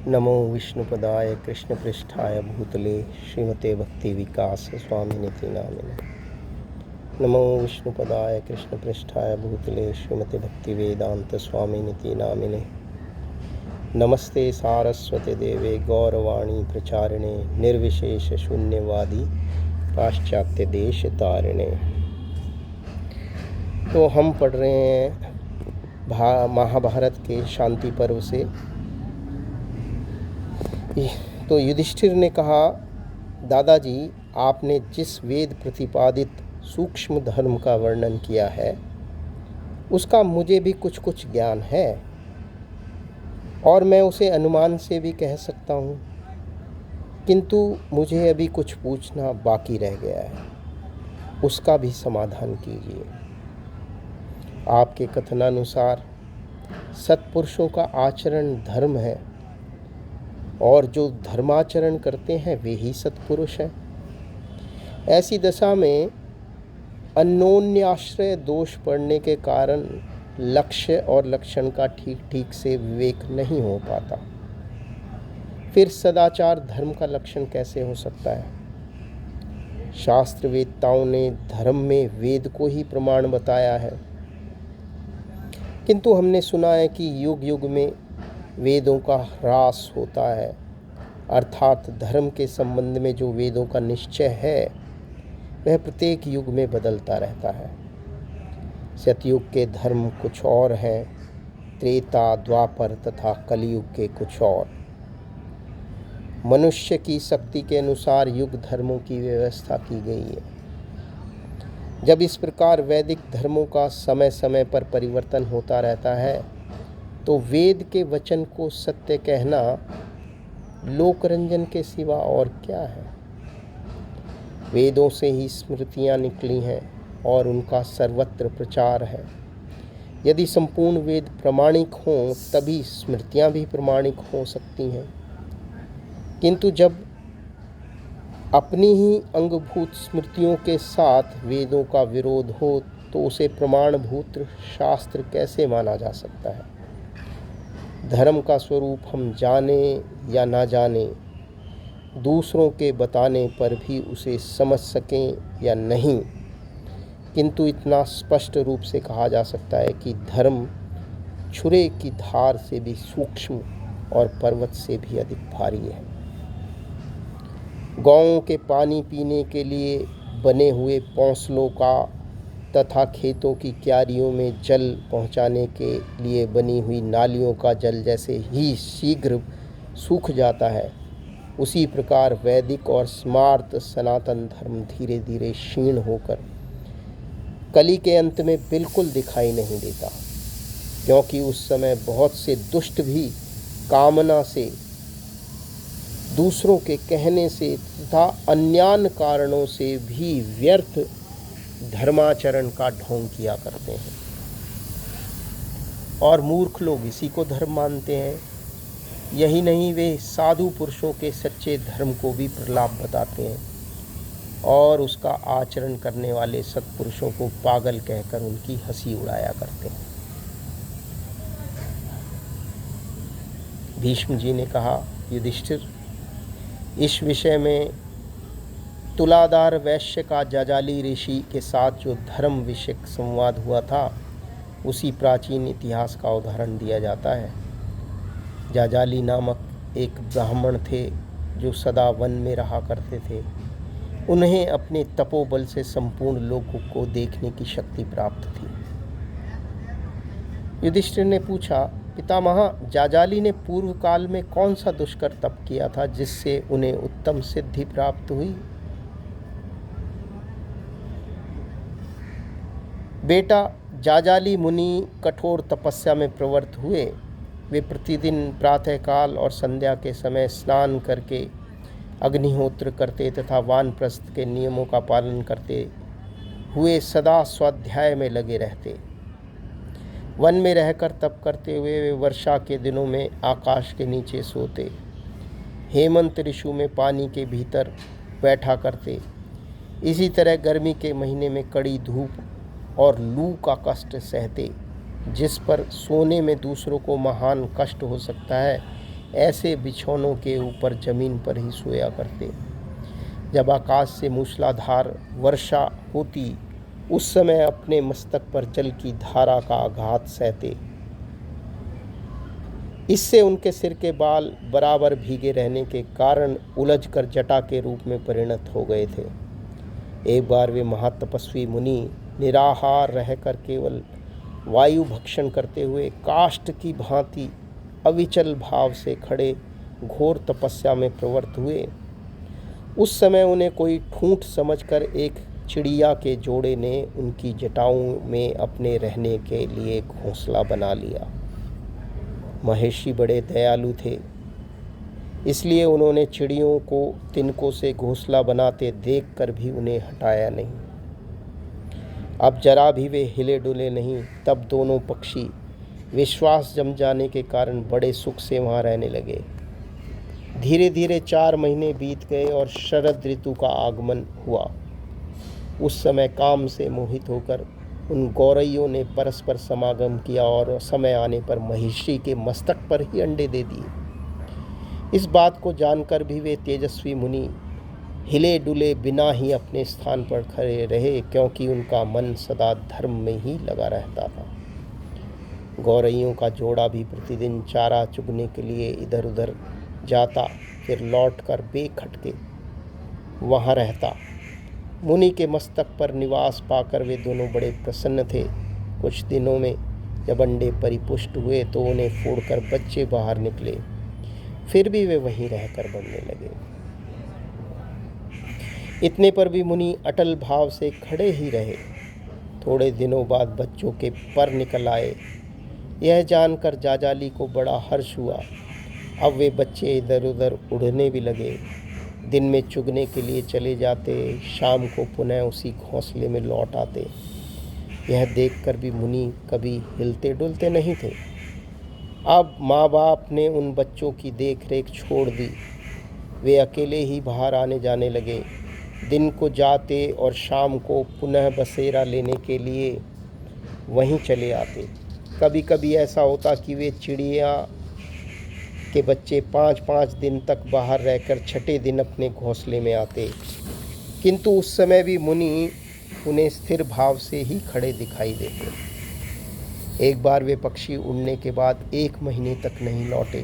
नमो विष्णुपदाय कृष्णपृष्ठाय भूतले श्रीमते भक्ति विकास स्वामिनिति नामिने। नमो विष्णुपदाय कृष्णपृष्ठाय भूतले श्रीमते भक्ति वेदांत स्वामिनिति नामिने। नमस्ते सारस्वते देवे गौरवाणी प्रचारिणे निर्विशेष शून्यवादी पाश्चात्य देश तारिणे। तो हम पढ़ रहे हैं महाभारत के शांति पर्व से। तो युधिष्ठिर ने कहा, दादाजी आपने जिस वेद प्रतिपादित सूक्ष्म धर्म का वर्णन किया है उसका मुझे भी कुछ कुछ ज्ञान है और मैं उसे अनुमान से भी कह सकता हूँ, किंतु मुझे अभी कुछ पूछना बाकी रह गया है, उसका भी समाधान कीजिए। आपके कथनानुसार सत्पुरुषों का आचरण धर्म है और जो धर्माचरण करते हैं वे ही सत्पुरुष हैं। ऐसी दशा में अन्योन्याश्रय दोष पड़ने के कारण लक्ष्य और लक्षण का ठीक ठीक से विवेक नहीं हो पाता। फिर सदाचार धर्म का लक्षण कैसे हो सकता है? शास्त्र वेत्ताओं ने धर्म में वेद को ही प्रमाण बताया है, किंतु हमने सुना है कि युग युग में वेदों का ह्रास होता है, अर्थात धर्म के संबंध में जो वेदों का निश्चय है वह प्रत्येक युग में बदलता रहता है। सतयुग के धर्म कुछ और हैं, त्रेता, द्वापर तथा कलयुग के कुछ और। मनुष्य की शक्ति के अनुसार युग धर्मों की व्यवस्था की गई है। जब इस प्रकार वैदिक धर्मों का समय समय पर परिवर्तन होता रहता है तो वेद के वचन को सत्य कहना लोकरंजन के सिवा और क्या है? वेदों से ही स्मृतियाँ निकली हैं और उनका सर्वत्र प्रचार है। यदि संपूर्ण वेद प्रमाणिक हों तभी स्मृतियाँ भी प्रमाणिक हो सकती हैं, किंतु जब अपनी ही अंगभूत स्मृतियों के साथ वेदों का विरोध हो तो उसे प्रमाणभूत शास्त्र कैसे माना जा सकता है? धर्म का स्वरूप हम जाने या ना जाने, दूसरों के बताने पर भी उसे समझ सकें या नहीं, किंतु इतना स्पष्ट रूप से कहा जा सकता है कि धर्म छुरे की धार से भी सूक्ष्म और पर्वत से भी अधिक भारी है। गांवों के पानी पीने के लिए बने हुए पौंसलों का तथा खेतों की क्यारियों में जल पहुंचाने के लिए बनी हुई नालियों का जल जैसे ही शीघ्र सूख जाता है, उसी प्रकार वैदिक और स्मार्त सनातन धर्म धीरे धीरे क्षीण होकर कली के अंत में बिल्कुल दिखाई नहीं देता, क्योंकि उस समय बहुत से दुष्ट भी कामना से, दूसरों के कहने से तथा अन्यान्य कारणों से भी व्यर्थ धर्माचरण का ढोंग किया करते हैं और मूर्ख लोग इसी को धर्म मानते हैं। यही नहीं, वे साधु पुरुषों के सच्चे धर्म को भी प्रलाप बताते हैं और उसका आचरण करने वाले सत्पुरुषों को पागल कहकर उनकी हंसी उड़ाया करते हैं। भीष्म जी ने कहा, युधिष्ठिर, इस विषय में तुलादार वैश्य का जाजाली ऋषि के साथ जो धर्म विषयक संवाद हुआ था उसी प्राचीन इतिहास का उदाहरण दिया जाता है। जाजाली नामक एक ब्राह्मण थे जो सदा वन में रहा करते थे। उन्हें अपने तपोबल से संपूर्ण लोकों को देखने की शक्ति प्राप्त थी। युधिष्ठिर ने पूछा, पितामह, जाजाली ने पूर्व काल में कौन सा दुष्कर तप किया था जिससे उन्हें उत्तम सिद्धि प्राप्त हुई? बेटा, जाजाली मुनि कठोर तपस्या में प्रवृत्त हुए। वे प्रतिदिन प्रातःकाल और संध्या के समय स्नान करके अग्निहोत्र करते तथा वानप्रस्थ के नियमों का पालन करते हुए सदा स्वाध्याय में लगे रहते। वन में रहकर तप करते हुए वे वर्षा के दिनों में आकाश के नीचे सोते, हेमंत ऋतु में पानी के भीतर बैठा करते। इसी तरह गर्मी के महीने में कड़ी धूप और लू का कष्ट सहते, जिस पर सोने में दूसरों को महान कष्ट हो सकता है, ऐसे बिछौनों के ऊपर जमीन पर ही सोया करते। जब आकाश से मूसलाधार वर्षा होती, उस समय अपने मस्तक पर जल की धारा का आघात सहते। इससे उनके सिर के बाल बराबर भीगे रहने के कारण उलझकर जटा के रूप में परिणत हो गए थे। एक बार वे महातपस्वी मुनि निराहार रहकर केवल वायु भक्षण करते हुए काष्ठ की भांति अविचल भाव से खड़े घोर तपस्या में प्रवृत्त हुए। उस समय उन्हें कोई ठूंठ समझकर एक चिड़िया के जोड़े ने उनकी जटाओं में अपने रहने के लिए घोंसला बना लिया। महर्षि बड़े दयालु थे, इसलिए उन्होंने चिड़ियों को तिनकों से घोंसला बनाते देखकर भी उन्हें हटाया नहीं। अब जरा भी वे हिले डुले नहीं। तब दोनों पक्षी विश्वास जम जाने के कारण बड़े सुख से वहाँ रहने लगे। धीरे धीरे 4 महीने बीत गए और शरद ऋतु का आगमन हुआ। उस समय काम से मोहित होकर उन गौरैयों ने परस्पर समागम किया और समय आने पर महिषी के मस्तक पर ही अंडे दे दिए। इस बात को जानकर भी वे तेजस्वी मुनि हिले डुले बिना ही अपने स्थान पर खड़े रहे, क्योंकि उनका मन सदा धर्म में ही लगा रहता था। गौरैयों का जोड़ा भी प्रतिदिन चारा चुगने के लिए इधर उधर जाता, फिर लौटकर बेखटके वहाँ रहता। मुनि के मस्तक पर निवास पाकर वे दोनों बड़े प्रसन्न थे। कुछ दिनों में जब अंडे परिपुष्ट हुए तो उन्हें फोड़कर बच्चे बाहर निकले। फिर भी वे वहीं रहकर बढ़ने लगे। इतने पर भी मुनि अटल भाव से खड़े ही रहे। थोड़े दिनों बाद बच्चों के पर निकल आए। यह जानकर जाजाली को बड़ा हर्ष हुआ। अब वे बच्चे इधर उधर उड़ने भी लगे। दिन में चुगने के लिए चले जाते, शाम को पुनः उसी घोंसले में लौट आते। यह देखकर भी मुनि कभी हिलते डुलते नहीं थे। अब माँ बाप ने उन बच्चों की देख रेख छोड़ दी। वे अकेले ही बाहर आने जाने लगे। दिन को जाते और शाम को पुनः बसेरा लेने के लिए वहीं चले आते। कभी कभी ऐसा होता कि वे चिड़िया के बच्चे 5-5 दिन तक बाहर रहकर छठे दिन अपने घोंसले में आते, किंतु उस समय भी मुनि उन्हें स्थिर भाव से ही खड़े दिखाई देते। एक बार वे पक्षी उड़ने के बाद 1 महीने तक नहीं लौटे,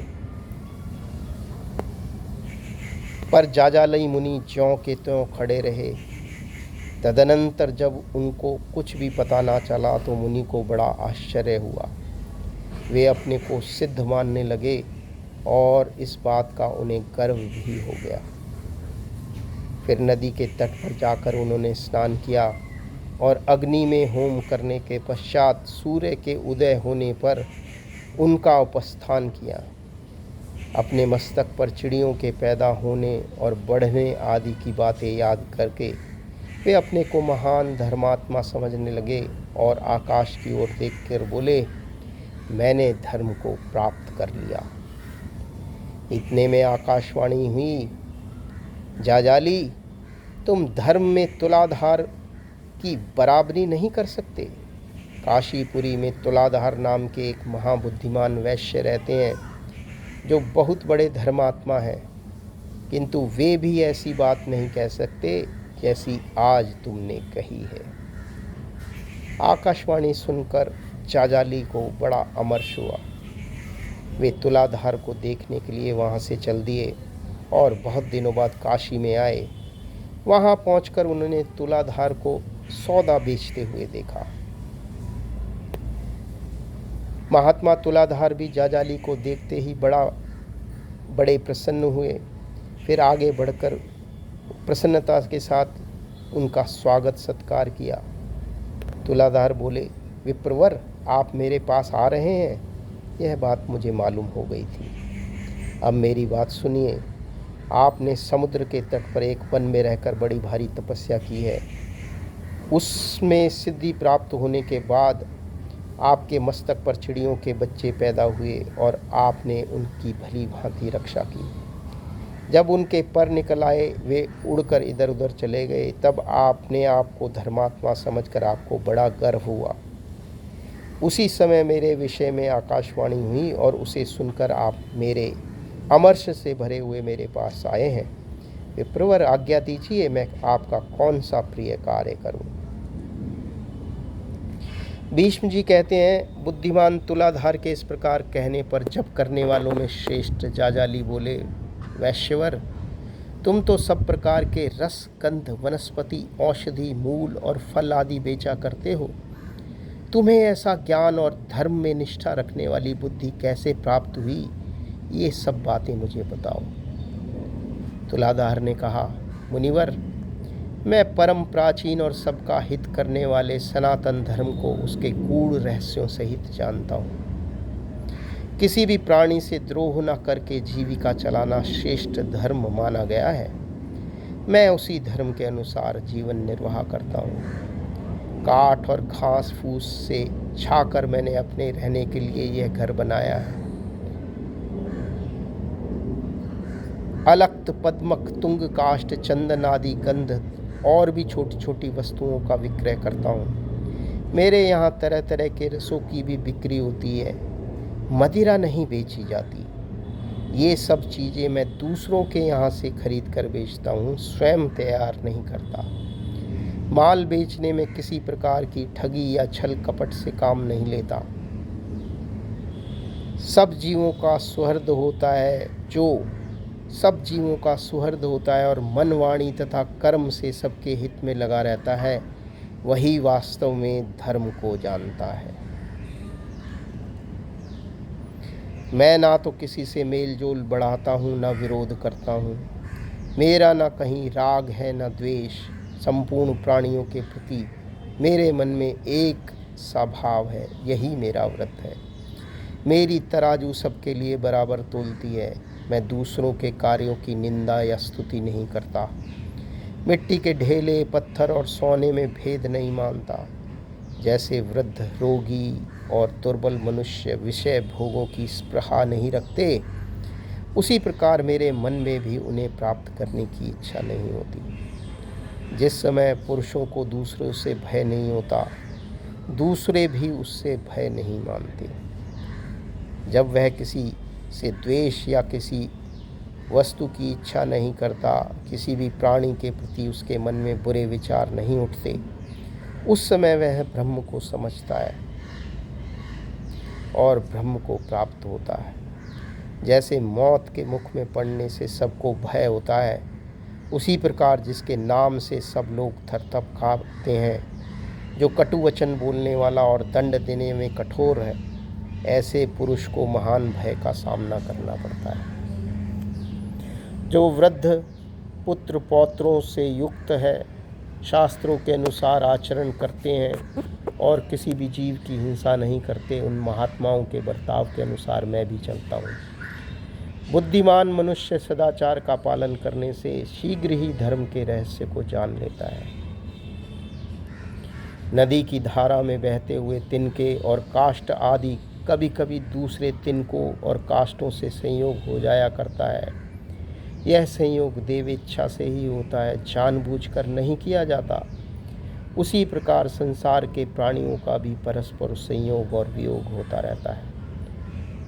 पर जाजाली मुनि ज्यों के त्यों खड़े रहे। तदनंतर जब उनको कुछ भी पता ना चला तो मुनि को बड़ा आश्चर्य हुआ। वे अपने को सिद्ध मानने लगे और इस बात का उन्हें गर्व भी हो गया। फिर नदी के तट पर जाकर उन्होंने स्नान किया और अग्नि में होम करने के पश्चात सूर्य के उदय होने पर उनका उपस्थान किया। अपने मस्तक पर चिड़ियों के पैदा होने और बढ़ने आदि की बातें याद करके वे अपने को महान धर्मात्मा समझने लगे और आकाश की ओर देखकर बोले, मैंने धर्म को प्राप्त कर लिया। इतने में आकाशवाणी हुई, जाजाली, तुम धर्म में तुलाधार की बराबरी नहीं कर सकते। काशीपुरी में तुलाधार नाम के एक महाबुद्धिमान वैश्य रहते हैं जो बहुत बड़े धर्मात्मा हैं, किंतु वे भी ऐसी बात नहीं कह सकते जैसी आज तुमने कही है। आकाशवाणी सुनकर जाजाली को बड़ा अमर्ष हुआ। वे तुलाधार को देखने के लिए वहाँ से चल दिए और बहुत दिनों बाद काशी में आए। वहाँ पहुंचकर उन्होंने तुलाधार को सौदा बेचते हुए देखा। महात्मा तुलाधार भी जाजाली को देखते ही बड़े प्रसन्न हुए। फिर आगे बढ़कर प्रसन्नता के साथ उनका स्वागत सत्कार किया। तुलाधार बोले, विप्रवर, आप मेरे पास आ रहे हैं, यह बात मुझे मालूम हो गई थी। अब मेरी बात सुनिए। आपने समुद्र के तट पर एक वन में रहकर बड़ी भारी तपस्या की है। उसमें सिद्धि प्राप्त होने के बाद आपके मस्तक पर चिड़ियों के बच्चे पैदा हुए और आपने उनकी भली भांति रक्षा की। जब उनके पर निकल आए, वे उड़कर इधर उधर चले गए। तब आपने आपको धर्मात्मा समझकर आपको बड़ा गर्व हुआ। उसी समय मेरे विषय में आकाशवाणी हुई और उसे सुनकर आप मेरे अमर्ष से भरे हुए मेरे पास आए हैं। विप्रवर, आज्ञा दीजिए, मैं आपका कौन सा प्रिय कार्य करूं। भीष्म जी कहते हैं, बुद्धिमान तुलाधार के इस प्रकार कहने पर जप करने वालों में श्रेष्ठ जाजाली बोले, वैश्यवर, तुम तो सब प्रकार के रस, गंध, वनस्पति, औषधि, मूल और फल आदि बेचा करते हो। तुम्हें ऐसा ज्ञान और धर्म में निष्ठा रखने वाली बुद्धि कैसे प्राप्त हुई, ये सब बातें मुझे बताओ। तुलाधार ने कहा, मुनिवर, मैं परम प्राचीन और सबका हित करने वाले सनातन धर्म को उसके गूढ़ रहस्यों सहित जानता हूँ। किसी भी प्राणी से द्रोह न करके जीविका चलाना श्रेष्ठ धर्म माना गया है। मैं उसी धर्म के अनुसार जीवन निर्वाह करता हूँ। काठ और घास फूस से छाकर मैंने अपने रहने के लिए यह घर बनाया है। अलक्त, पद्मक, तुंग, काष्ठ, चंदन आदि गंध और भी छोटी छोटी वस्तुओं का विक्रय करता हूँ। मेरे यहाँ तरह तरह के रसों की भी बिक्री होती है। मदिरा नहीं बेची जाती। ये सब चीज़ें मैं दूसरों के यहाँ से खरीद कर बेचता हूँ, स्वयं तैयार नहीं करता। माल बेचने में किसी प्रकार की ठगी या छल कपट से काम नहीं लेता। सब जीवों का सुहृद होता है और मन, वाणी तथा कर्म से सबके हित में लगा रहता है, वही वास्तव में धर्म को जानता है। मैं ना तो किसी से मेल जोल बढ़ाता हूँ, ना विरोध करता हूँ। मेरा ना कहीं राग है, ना द्वेष। संपूर्ण प्राणियों के प्रति मेरे मन में एक सा भाव है, यही मेरा व्रत है। मेरी तराजू सबके लिए बराबर तोलती है। मैं दूसरों के कार्यों की निंदा या स्तुति नहीं करता। मिट्टी के ढेले, पत्थर और सोने में भेद नहीं मानता। जैसे वृद्ध, रोगी और दुर्बल मनुष्य विषय भोगों की स्पृहा नहीं रखते, उसी प्रकार मेरे मन में भी उन्हें प्राप्त करने की इच्छा नहीं होती। जिस समय पुरुषों को दूसरों से भय नहीं होता, दूसरे भी उससे भय नहीं मानते। जब वह किसी से द्वेष या किसी वस्तु की इच्छा नहीं करता, किसी भी प्राणी के प्रति उसके मन में बुरे विचार नहीं उठते, उस समय वह ब्रह्म को समझता है और ब्रह्म को प्राप्त होता है। जैसे मौत के मुख में पड़ने से सबको भय होता है, उसी प्रकार जिसके नाम से सब लोग थरथर काँपते हैं, जो कटु वचन बोलने वाला और दंड देने में कठोर है, ऐसे पुरुष को महान भय का सामना करना पड़ता है। जो वृद्ध पुत्र पौत्रों से युक्त है, शास्त्रों के अनुसार आचरण करते हैं और किसी भी जीव की हिंसा नहीं करते, उन महात्माओं के बर्ताव के अनुसार मैं भी चलता हूँ। बुद्धिमान मनुष्य सदाचार का पालन करने से शीघ्र ही धर्म के रहस्य को जान लेता है। नदी की धारा में बहते हुए तिनके और काष्ठ आदि कभी कभी दूसरे तिनकों और काष्ठों से संयोग हो जाया करता है। यह संयोग देव इच्छा से ही होता है, जानबूझकर नहीं किया जाता। उसी प्रकार संसार के प्राणियों का भी परस्पर संयोग और वियोग होता रहता है,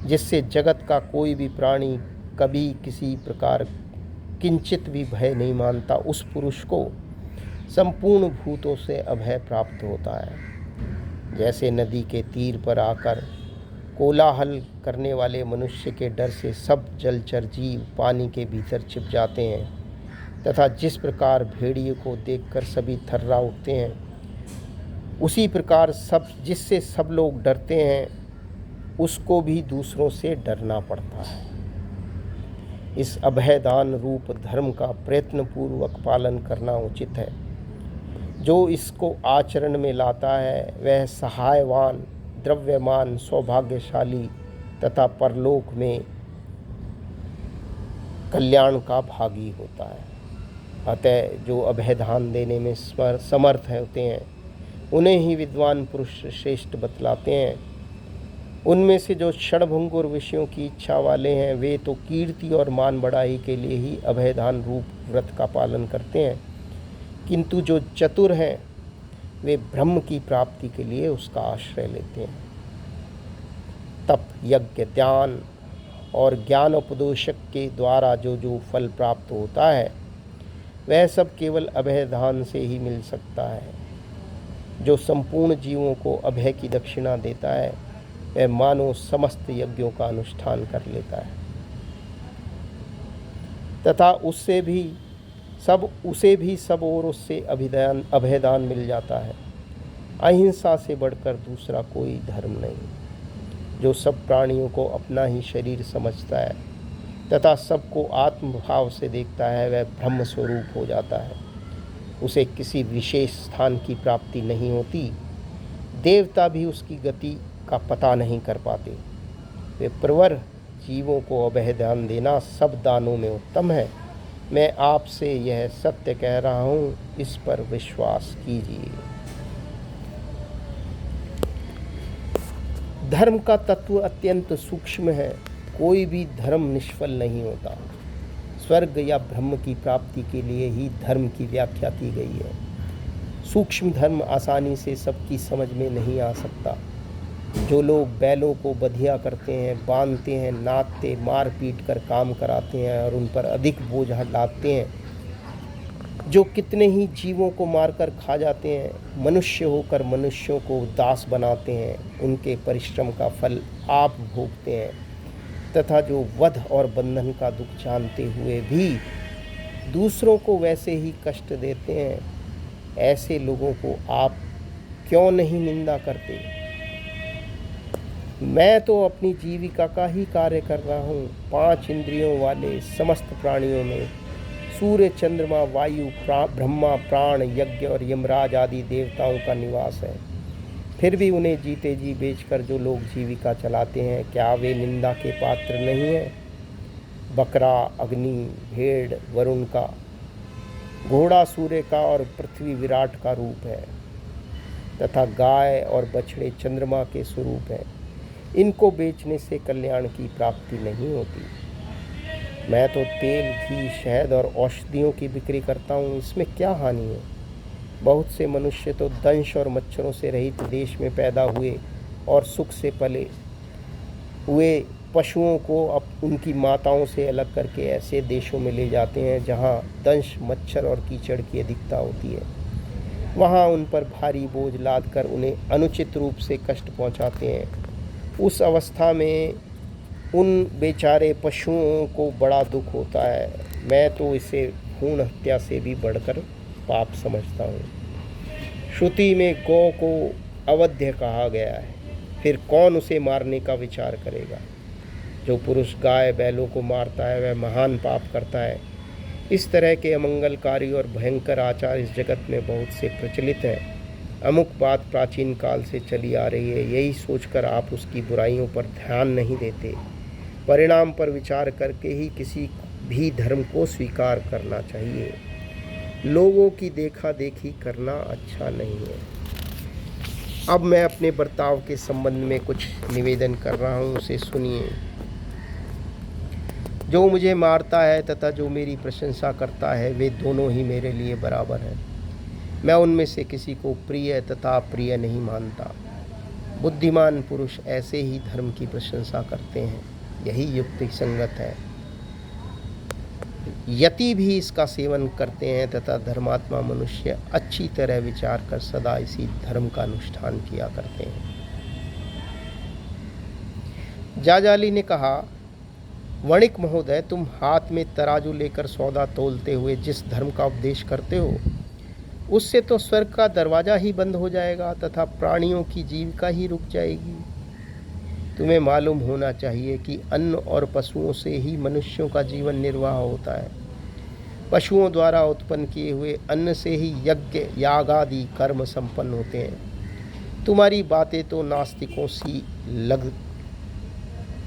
जिससे जगत का कोई भी प्राणी कभी किसी प्रकार किंचित भी भय नहीं मानता, उस पुरुष को संपूर्ण भूतों से अभय प्राप्त होता है। जैसे नदी के तीर पर आकर कोलाहल करने वाले मनुष्य के डर से सब जलचर जीव पानी के भीतर छिप जाते हैं, तथा जिस प्रकार भेड़िए को देखकर सभी थर्रा उठते हैं, उसी प्रकार जिससे सब लोग डरते हैं, उसको भी दूसरों से डरना पड़ता है। इस अभयदान रूप धर्म का प्रयत्नपूर्वक पालन करना उचित है। जो इसको आचरण में लाता है वह सहायवान, द्रव्यमान, सौभाग्यशाली तथा परलोक में कल्याण का भागी होता है। अतः जो अभयदान देने में समर्थ होते हैं, उन्हें ही विद्वान पुरुष श्रेष्ठ बतलाते हैं। उनमें से जो क्षणभंगुर विषयों की इच्छा वाले हैं, वे तो कीर्ति और मान बढ़ाई के लिए ही अभयदान रूप व्रत का पालन करते हैं, किंतु जो चतुर हैं वे ब्रह्म की प्राप्ति के लिए उसका आश्रय लेते हैं। तप, यज्ञ, ध्यान और ज्ञानोपदेशक के द्वारा जो जो फल प्राप्त होता है वह सब केवल अभय दान से ही मिल सकता है। जो संपूर्ण जीवों को अभय की दक्षिणा देता है वह मानो समस्त यज्ञों का अनुष्ठान कर लेता है तथा उसे भी सब ओर उससे अभयदान मिल जाता है। अहिंसा से बढ़कर दूसरा कोई धर्म नहीं। जो सब प्राणियों को अपना ही शरीर समझता है तथा सबको आत्मभाव से देखता है वह ब्रह्म स्वरूप हो जाता है। उसे किसी विशेष स्थान की प्राप्ति नहीं होती। देवता भी उसकी गति का पता नहीं कर पाते। वे प्रवर जीवों को अभय दान देना सब दानों में उत्तम है। मैं आपसे यह सत्य कह रहा हूँ, इस पर विश्वास कीजिए। धर्म का तत्व अत्यंत सूक्ष्म है। कोई भी धर्म निष्फल नहीं होता। स्वर्ग या ब्रह्म की प्राप्ति के लिए ही धर्म की व्याख्या की गई है। सूक्ष्म धर्म आसानी से सबकी समझ में नहीं आ सकता। जो लोग बैलों को बधिया करते हैं, बांधते हैं, नाचते, मार पीट कर काम कराते हैं और उन पर अधिक बोझ लादते हैं, जो कितने ही जीवों को मारकर खा जाते हैं, मनुष्य होकर मनुष्यों को दास बनाते हैं, उनके परिश्रम का फल आप भोगते हैं। तथा जो वध और बंधन का दुख जानते हुए भी दूसरों को वैसे ही कष्ट देते हैं, ऐसे लोगों को आप क्यों नहीं निंदा करते? मैं तो अपनी जीविका का ही कार्य कर रहा हूँ। 5 इंद्रियों वाले समस्त प्राणियों में सूर्य, चंद्रमा, वायु, ब्रह्मा, प्राण, यज्ञ और यमराज आदि देवताओं का निवास है। फिर भी उन्हें जीते जी बेचकर जो लोग जीविका चलाते हैं, क्या वे निंदा के पात्र नहीं हैं? बकरा अग्नि, भेड़ वरुण का, घोड़ा सूर्य का और पृथ्वी विराट का रूप है तथा गाय और बछड़े चंद्रमा के स्वरूप हैं। इनको बेचने से कल्याण की प्राप्ति नहीं होती। मैं तो तेल, घी, शहद और औषधियों की बिक्री करता हूँ, इसमें क्या हानि है? बहुत से मनुष्य तो दंश और मच्छरों से रहित देश में पैदा हुए और सुख से पले हुए पशुओं को अब उनकी माताओं से अलग करके ऐसे देशों में ले जाते हैं जहाँ दंश, मच्छर और कीचड़ की अधिकता होती है। वहाँ उन पर भारी बोझ लाद कर उन्हें अनुचित रूप से कष्ट पहुँचाते हैं। उस अवस्था में उन बेचारे पशुओं को बड़ा दुख होता है। मैं तो इसे भ्रूण हत्या से भी बढ़कर पाप समझता हूँ। श्रुति में गौ को अवध्य कहा गया है, फिर कौन उसे मारने का विचार करेगा? जो पुरुष गाय बैलों को मारता है वह महान पाप करता है। इस तरह के अमंगलकारी और भयंकर आचार इस जगत में बहुत से प्रचलित हैं। अमुक बात प्राचीन काल से चली आ रही है, यही सोचकर आप उसकी बुराइयों पर ध्यान नहीं देते। परिणाम पर विचार करके ही किसी भी धर्म को स्वीकार करना चाहिए। लोगों की देखा देखी करना अच्छा नहीं है। अब मैं अपने बर्ताव के संबंध में कुछ निवेदन कर रहा हूँ, उसे सुनिए। जो मुझे मारता है तथा जो मेरी प्रशंसा करता है वे दोनों ही मेरे लिए बराबर हैं। मैं उनमें से किसी को प्रिय तथा अप्रिय नहीं मानता। बुद्धिमान पुरुष ऐसे ही धर्म की प्रशंसा करते हैं, यही युक्ति संगत है। यति भी इसका सेवन करते हैं तथा धर्मात्मा मनुष्य अच्छी तरह विचार कर सदा इसी धर्म का अनुष्ठान किया करते हैं। जाजाली ने कहा, वणिक महोदय, तुम हाथ में तराजू लेकर सौदा तोलते हुए जिस धर्म का उपदेश करते हो उससे तो स्वर्ग का दरवाज़ा ही बंद हो जाएगा तथा प्राणियों की जीविका ही रुक जाएगी। तुम्हें मालूम होना चाहिए कि अन्न और पशुओं से ही मनुष्यों का जीवन निर्वाह होता है। पशुओं द्वारा उत्पन्न किए हुए अन्न से ही यज्ञ, याग आदि कर्म संपन्न होते हैं। तुम्हारी बातें तो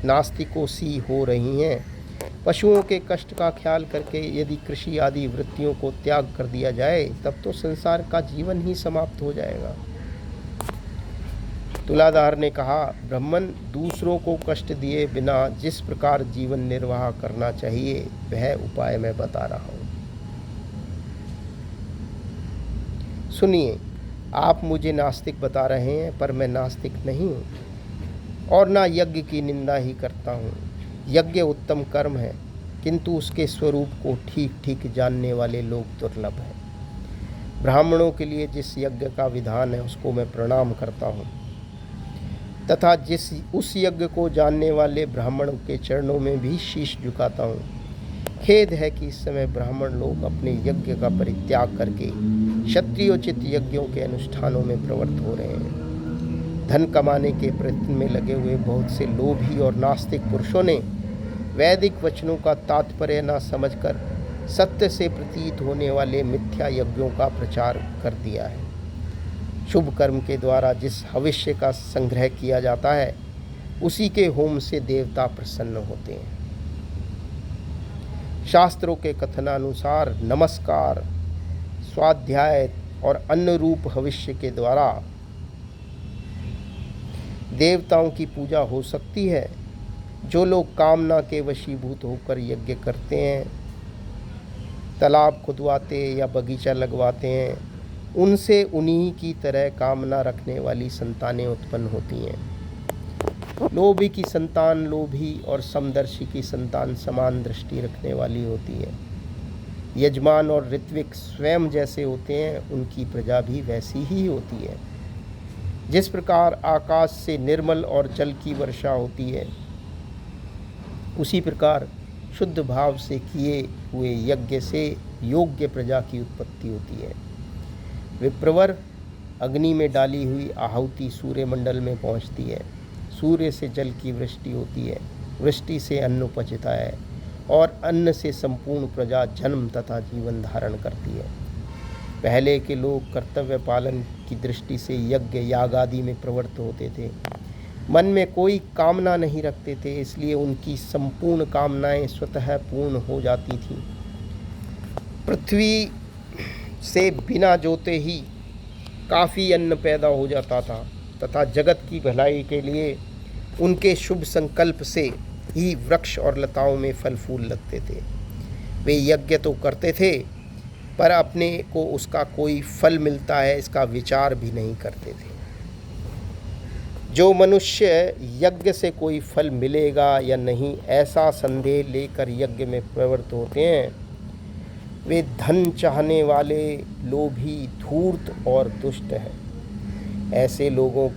नास्तिकों सी हो रही हैं। पशुओं के कष्ट का ख्याल करके यदि कृषि आदि वृत्तियों को त्याग कर दिया जाए तब तो संसार का जीवन ही समाप्त हो जाएगा। तुलाधार ने कहा, ब्राह्मण, दूसरों को कष्ट दिए बिना जिस प्रकार जीवन निर्वाह करना चाहिए वह उपाय मैं बता रहा हूँ। सुनिए, आप मुझे नास्तिक बता रहे हैं पर मैं नास्तिक नहीं हूँ और ना यज्ञ की निंदा ही करता हूँ। यज्ञ उत्तम कर्म है, किंतु उसके स्वरूप को ठीक ठीक जानने वाले लोग दुर्लभ हैं। ब्राह्मणों के लिए जिस यज्ञ का विधान है उसको मैं प्रणाम करता हूँ, तथा उस यज्ञ को जानने वाले ब्राह्मणों के चरणों में भी शीश झुकाता हूँ। खेद है कि इस समय ब्राह्मण लोग अपने यज्ञ का परित्याग करके क्षत्रियोचित यज्ञों के अनुष्ठानों में प्रवृत्त हो रहे हैं। धन कमाने के प्रयत्न में लगे हुए बहुत से लोभी और नास्तिक पुरुषों ने वैदिक वचनों का तात्पर्य न समझकर सत्य से प्रतीत होने वाले मिथ्या यज्ञों का प्रचार कर दिया है। शुभ कर्म के द्वारा जिस भविष्य का संग्रह किया जाता है उसी के होम से देवता प्रसन्न होते हैं। शास्त्रों के कथनानुसार नमस्कार, स्वाध्याय और अन्न रूप भविष्य के द्वारा देवताओं की पूजा हो सकती है। जो लोग कामना के वशीभूत होकर यज्ञ करते हैं, तालाब खुदवाते या बगीचा लगवाते हैं, उनसे उन्हीं की तरह कामना रखने वाली संतानें उत्पन्न होती हैं। लोभी की संतान लोभी और समदर्शी की संतान समान दृष्टि रखने वाली होती है। यजमान और ऋत्विक स्वयं जैसे होते हैं, उनकी प्रजा भी वैसी ही होती है। जिस प्रकार आकाश से निर्मल और जल की वर्षा होती है, उसी प्रकार शुद्ध भाव से किए हुए यज्ञ से योग्य प्रजा की उत्पत्ति होती है। विप्रवर अग्नि में डाली हुई आहुति सूर्यमंडल में पहुंचती है। सूर्य से जल की वृष्टि होती है, वृष्टि से अन्न उपजता है और अन्न से संपूर्ण प्रजा जन्म तथा जीवन धारण करती है। पहले के लोग कर्तव्य पालन की दृष्टि से यज्ञ याग आदि में प्रवृत्त होते थे। मन में कोई कामना नहीं रखते थे, इसलिए उनकी संपूर्ण कामनाएं स्वतः पूर्ण हो जाती थीं। पृथ्वी से बिना जोते ही काफ़ी अन्न पैदा हो जाता था तथा जगत की भलाई के लिए उनके शुभ संकल्प से ही वृक्ष और लताओं में फल फूल लगते थे। वे यज्ञ तो करते थे, पर अपने को उसका कोई फल मिलता है इसका विचार भी नहीं करते थे। जो मनुष्य यज्ञ से कोई फल मिलेगा या नहीं ऐसा संदेह लेकर यज्ञ में प्रवृत्त होते हैं, वे धन चाहने वाले लोभी, धूर्त और दुष्ट हैं। ऐसे लोगों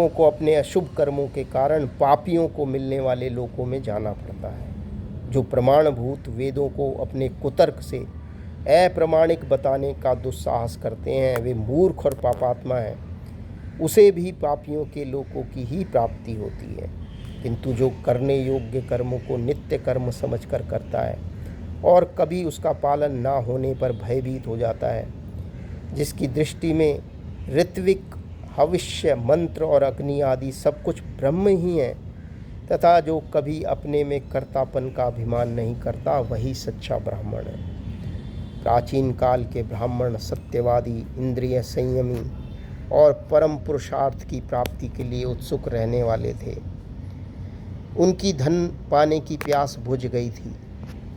को अपने अशुभ कर्मों के कारण पापियों को मिलने वाले लोकों में जाना पड़ता है। जो प्रमाणभूत वेदों को अपने कुतर्क से अप्रमाणिक बताने का दुस्साहस करते हैं, वे मूर्ख और पापात्मा हैं। उसे भी पापियों के लोकों की ही प्राप्ति होती है। किंतु जो करने योग्य कर्मों को नित्य कर्म समझकर करता है और कभी उसका पालन ना होने पर भयभीत हो जाता है, जिसकी दृष्टि में ऋत्विक, हविष्य, मंत्र और अग्नि आदि सब कुछ ब्रह्म ही है, तथा जो कभी अपने में कर्तापन का अभिमान नहीं करता, वही सच्चा ब्राह्मण है। प्राचीन काल के ब्राह्मण सत्यवादी, इंद्रिय संयमी और परम पुरुषार्थ की प्राप्ति के लिए उत्सुक रहने वाले थे। उनकी धन पाने की प्यास बुझ गई थी।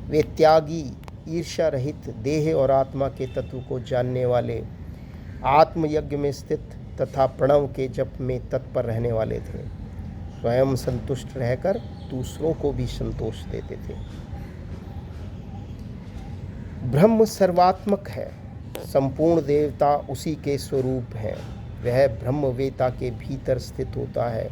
वे त्यागी, ईर्ष्या रहित, देह और आत्मा के तत्व को जानने वाले, आत्मयज्ञ में स्थित तथा प्रणव के जप में तत्पर रहने वाले थे। स्वयं संतुष्ट रहकर दूसरों को भी संतोष देते थे। ब्रह्म सर्वात्मक है, संपूर्ण देवता उसी के स्वरूप हैं। वह ब्रह्मवेता के भीतर स्थित होता है,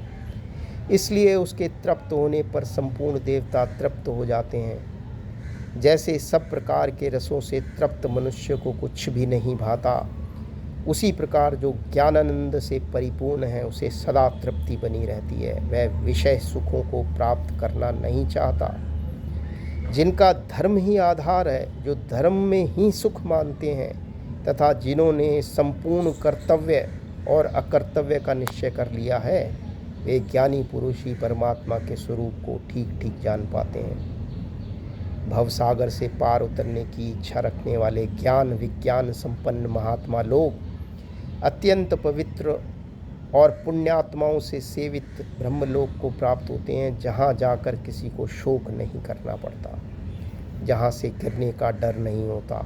इसलिए उसके तृप्त होने पर संपूर्ण देवता तृप्त हो जाते हैं। जैसे सब प्रकार के रसों से तृप्त मनुष्य को कुछ भी नहीं भाता, उसी प्रकार जो ज्ञानानंद से परिपूर्ण है उसे सदा तृप्ति बनी रहती है। वह विषय सुखों को प्राप्त करना नहीं चाहता। जिनका धर्म ही आधार है, जो धर्म में ही सुख मानते हैं तथा जिन्होंने संपूर्ण कर्तव्य और अकर्तव्य का निश्चय कर लिया है, वे ज्ञानी पुरुष ही परमात्मा के स्वरूप को ठीक ठीक जान पाते हैं। भवसागर से पार उतरने की इच्छा रखने वाले ज्ञान विज्ञान संपन्न महात्मा लोग अत्यंत पवित्र और पुण्यात्माओं से सेवित ब्रह्मलोक को प्राप्त होते हैं, जहाँ जाकर किसी को शोक नहीं करना पड़ता, जहाँ से गिरने का डर नहीं होता।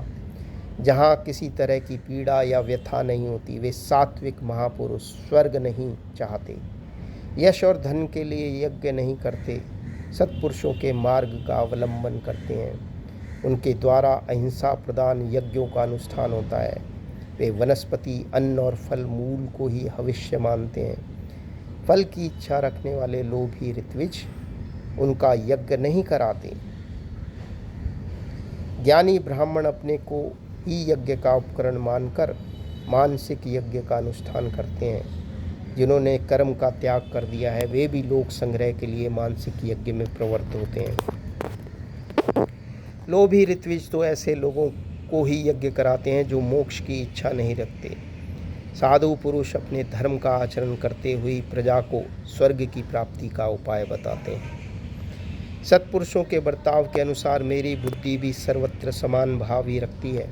जहाँ किसी तरह की पीड़ा या व्यथा नहीं होती। वे सात्विक महापुरुष स्वर्ग नहीं चाहते, यश और धन के लिए यज्ञ नहीं करते, सत्पुरुषों के मार्ग का अवलंबन करते हैं। उनके द्वारा अहिंसा प्रदान यज्ञों का अनुष्ठान होता है। वे वनस्पति, अन्न और फल मूल को ही भविष्य मानते हैं। फल की इच्छा रखने वाले लोभी ऋत्विज उनका यज्ञ नहीं कराते। ज्ञानी ब्राह्मण अपने को ही यज्ञ का उपकरण मानकर मानसिक यज्ञ का अनुष्ठान करते हैं। जिन्होंने कर्म का त्याग कर दिया है वे भी लोक संग्रह के लिए मानसिक यज्ञ में प्रवृत्त होते हैं। लोभी ऋत्विज तो ऐसे लोगों को ही यज्ञ कराते हैं जो मोक्ष की इच्छा नहीं रखते। साधु पुरुष अपने धर्म का आचरण करते हुए प्रजा को स्वर्ग की प्राप्ति का उपाय बताते हैं। सत्पुरुषों के बर्ताव के अनुसार मेरी बुद्धि भी सर्वत्र समान भाव ही रखती है।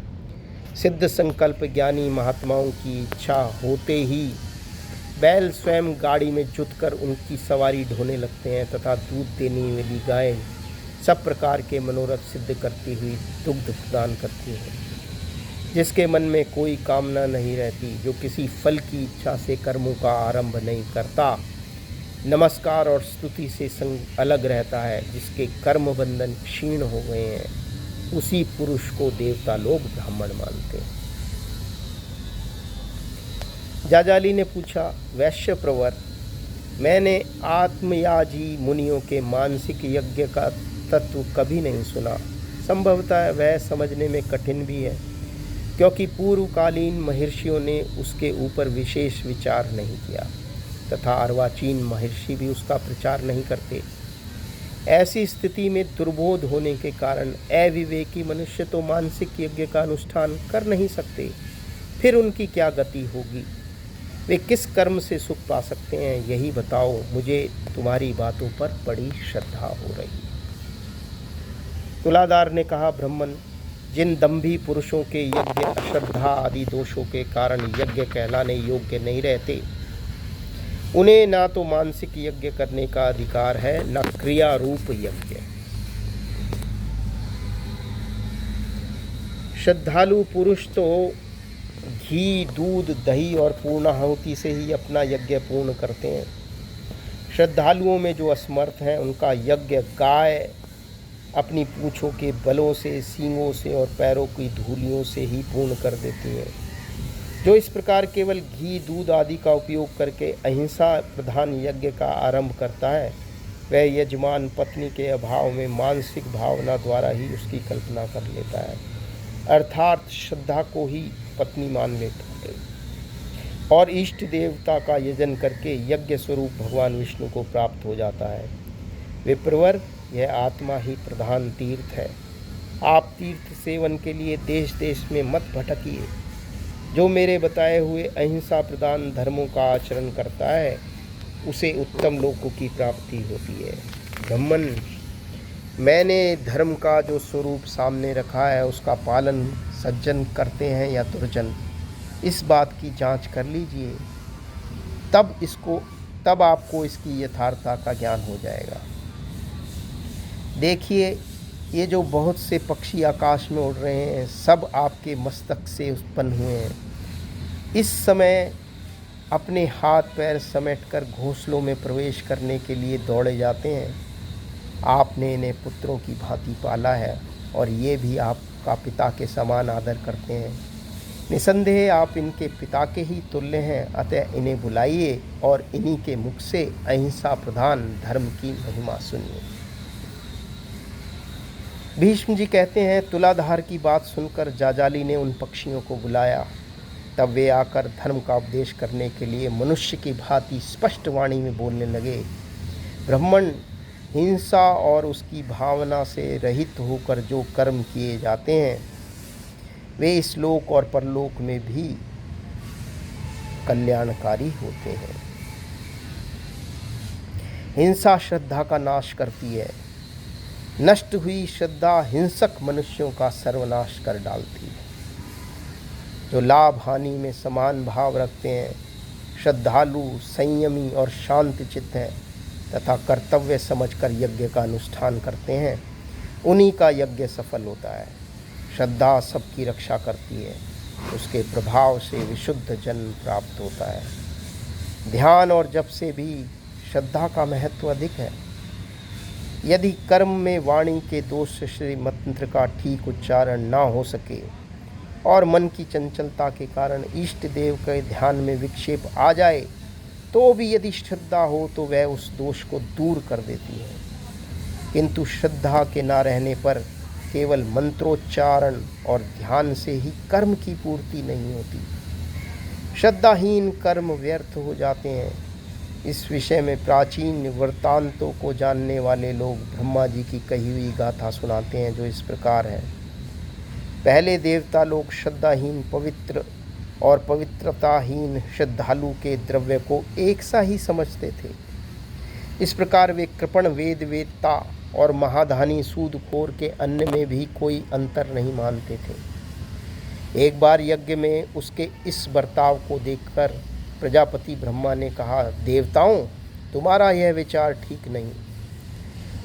सिद्ध संकल्प ज्ञानी महात्माओं की इच्छा होते ही बैल स्वयं गाड़ी में जुतकर उनकी सवारी ढोने लगते हैं तथा दूध देने वाली गायें सब प्रकार के मनोरथ सिद्ध करती हुई दुग्ध प्रदान करती हैं। जिसके मन में कोई कामना नहीं रहती, जो किसी फल की इच्छा से कर्मों का आरंभ नहीं करता, नमस्कार और स्तुति से अलग रहता है, जिसके कर्म बंधन क्षीण हो गए हैं, उसी पुरुष को देवता लोग ब्राह्मण मानते हैं। जाजाली ने पूछा, वैश्य प्रवर, मैंने आत्मयाजी मुनियों के मानसिक यज्ञ का तत्व कभी नहीं सुना। संभवतः वह समझने में कठिन भी है, क्योंकि पूर्वकालीन महर्षियों ने उसके ऊपर विशेष विचार नहीं किया तथा अर्वाचीन महर्षि भी उसका प्रचार नहीं करते। ऐसी स्थिति में दुर्बोध होने के कारण अविवेकी मनुष्य तो मानसिक यज्ञ का अनुष्ठान कर नहीं सकते। फिर उनकी क्या गति होगी? वे किस कर्म से सुख पा सकते हैं? यही बताओ। मुझे तुम्हारी बातों पर बड़ी श्रद्धा हो रही। तुलादार ने कहा, ब्राह्मण, जिन दंभी पुरुषों के यज्ञ अश्रद्धा आदि दोषों के कारण यज्ञ कहलाने योग्य नहीं रहते, उन्हें ना तो मानसिक यज्ञ करने का अधिकार है, न क्रिया रूप यज्ञ। श्रद्धालु पुरुष तो घी, दूध, दही और पूर्णाहुति से ही अपना यज्ञ पूर्ण करते हैं। श्रद्धालुओं में जो असमर्थ हैं उनका यज्ञ गाय अपनी पूंछों के बलों से, सींगों से और पैरों की धूलियों से ही पूर्ण कर देती हैं। जो इस प्रकार केवल घी, दूध आदि का उपयोग करके अहिंसा प्रधान यज्ञ का आरंभ करता है, वह यजमान पत्नी के अभाव में मानसिक भावना द्वारा ही उसकी कल्पना कर लेता है, अर्थात श्रद्धा को ही पत्नी मान लेता है और इष्ट देवता का यजन करके यज्ञ स्वरूप भगवान विष्णु को प्राप्त हो जाता है। विप्रवर, यह आत्मा ही प्रधान तीर्थ है। आप तीर्थ सेवन के लिए देश देश में मत भटकिए। जो मेरे बताए हुए अहिंसा प्रदान धर्मों का आचरण करता है उसे उत्तम लोकों की प्राप्ति होती है। ब्राह्मण, मैंने धर्म का जो स्वरूप सामने रखा है उसका पालन सज्जन करते हैं या दुर्जन, इस बात की जांच कर लीजिए, तब आपको इसकी यथार्थता का ज्ञान हो जाएगा। देखिए, ये जो बहुत से पक्षी आकाश में उड़ रहे हैं सब आपके मस्तक से उत्पन्न हुए हैं। इस समय अपने हाथ पैर समेटकर घोंसलों में प्रवेश करने के लिए दौड़े जाते हैं। आपने इन्हें पुत्रों की भांति पाला है और ये भी आपका पिता के समान आदर करते हैं। निसंदेह आप इनके पिता के ही तुल्य हैं, अतः इन्हें बुलाइए और इन्हीं के मुख से अहिंसा प्रधान धर्म की महिमा सुनिए। भीष्म जी कहते हैं, तुलाधार की बात सुनकर जाजाली ने उन पक्षियों को बुलाया। तब वे आकर धर्म का उपदेश करने के लिए मनुष्य की भांति स्पष्ट वाणी में बोलने लगे। ब्राह्मण, हिंसा और उसकी भावना से रहित होकर जो कर्म किए जाते हैं वे इस लोक और परलोक में भी कल्याणकारी होते हैं। हिंसा श्रद्धा का नाश करती है। नष्ट हुई श्रद्धा हिंसक मनुष्यों का सर्वनाश कर डालती है। जो लाभ हानि में समान भाव रखते हैं, श्रद्धालु, संयमी और शांत चित्त हैं तथा कर्तव्य समझकर यज्ञ का अनुष्ठान करते हैं, उन्हीं का यज्ञ सफल होता है। श्रद्धा सबकी रक्षा करती है। उसके प्रभाव से विशुद्ध जन्म प्राप्त होता है। ध्यान और जप से भी श्रद्धा का महत्व अधिक है। यदि कर्म में वाणी के दोष से श्री मंत्र का ठीक उच्चारण ना हो सके और मन की चंचलता के कारण इष्ट देव के ध्यान में विक्षेप आ जाए, तो भी यदि श्रद्धा हो तो वह उस दोष को दूर कर देती है। किंतु श्रद्धा के ना रहने पर केवल मंत्रोच्चारण और ध्यान से ही कर्म की पूर्ति नहीं होती। श्रद्धाहीन कर्म व्यर्थ हो जाते हैं। इस विषय में प्राचीन वृत्तांतों को जानने वाले लोग ब्रह्मा जी की कही हुई गाथा सुनाते हैं, जो इस प्रकार है। पहले देवता लोग श्रद्धाहीन पवित्र और पवित्रताहीन श्रद्धालु के द्रव्य को एक सा ही समझते थे। इस प्रकार वे कृपण वेदवेत्ता और महाधानी सूदखोर के अन्न में भी कोई अंतर नहीं मानते थे। एक बार यज्ञ में उसके इस बर्ताव को देखकर प्रजापति ब्रह्मा ने कहा, देवताओं, तुम्हारा यह विचार ठीक नहीं।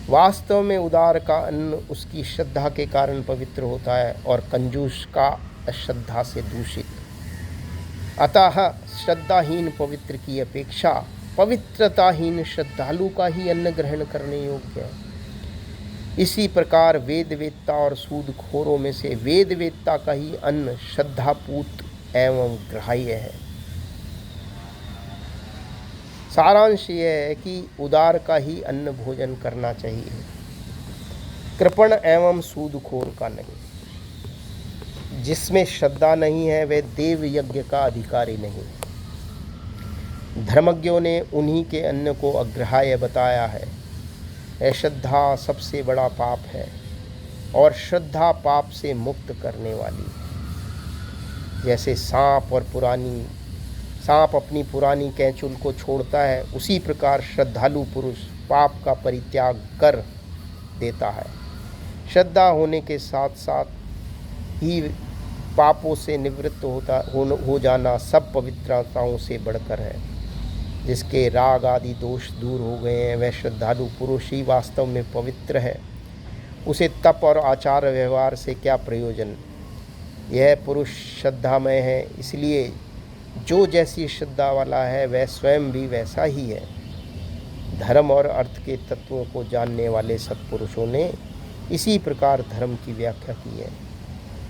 वास्तव में उदार का अन्न उसकी श्रद्धा के कारण पवित्र होता है और कंजूस का अश्रद्धा से दूषित। अतः श्रद्धाहीन पवित्र की अपेक्षा पवित्रताहीन श्रद्धालु का ही अन्न ग्रहण करने योग्य है। इसी प्रकार वेदवेत्ता और सूदखोरों में से वेदवेत्ता का ही अन्न श्रद्धापूत एवं ग्राह्य है। सारांश यह है कि उदार का ही अन्न भोजन करना चाहिए, कृपण एवं सूदखोर का नहीं। जिसमें श्रद्धा नहीं है वह देव यज्ञ का अधिकारी नहीं। धर्मज्ञों ने उन्हीं के अन्न को अग्राह्य बताया है। अश्रद्धा सबसे बड़ा पाप है और श्रद्धा पाप से मुक्त करने वाली है। जैसे सांप अपनी पुरानी कैंचुल को छोड़ता है, उसी प्रकार श्रद्धालु पुरुष पाप का परित्याग कर देता है। श्रद्धा होने के साथ साथ ही पापों से निवृत्त हो जाना सब पवित्रताओं से बढ़कर है। जिसके राग आदि दोष दूर हो गए हैं, वह श्रद्धालु पुरुष ही वास्तव में पवित्र है। उसे तप और आचार व्यवहार से क्या प्रयोजन। यह पुरुष श्रद्धामय है, इसलिए जो जैसी श्रद्धा वाला है वह स्वयं भी वैसा ही है। धर्म और अर्थ के तत्वों को जानने वाले सत्पुरुषों ने इसी प्रकार धर्म की व्याख्या की है।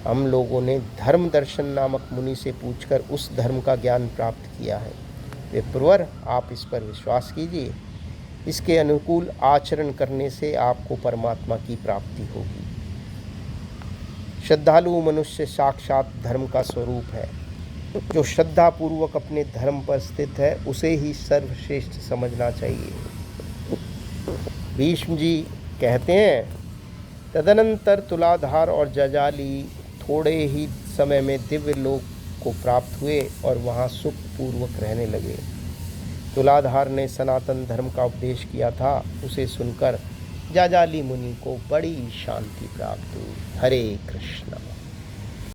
हम लोगों ने धर्म दर्शन नामक मुनि से पूछकर उस धर्म का ज्ञान प्राप्त किया है। विप्रवर, आप इस पर विश्वास कीजिए। इसके अनुकूल आचरण करने से आपको परमात्मा की प्राप्ति होगी। श्रद्धालु मनुष्य साक्षात धर्म का स्वरूप है। जो श्रद्धा पूर्वक अपने धर्म पर स्थित है उसे ही सर्वश्रेष्ठ समझना चाहिए। भीष्म जी कहते हैं, तदनंतर तुलाधार और जजाली थोड़े ही समय में दिव्य लोक को प्राप्त हुए और वहाँ सुख पूर्वक रहने लगे। तुलाधार ने सनातन धर्म का उपदेश किया था। उसे सुनकर जजाली मुनि को बड़ी शांति प्राप्त हुई। हरे कृष्ण।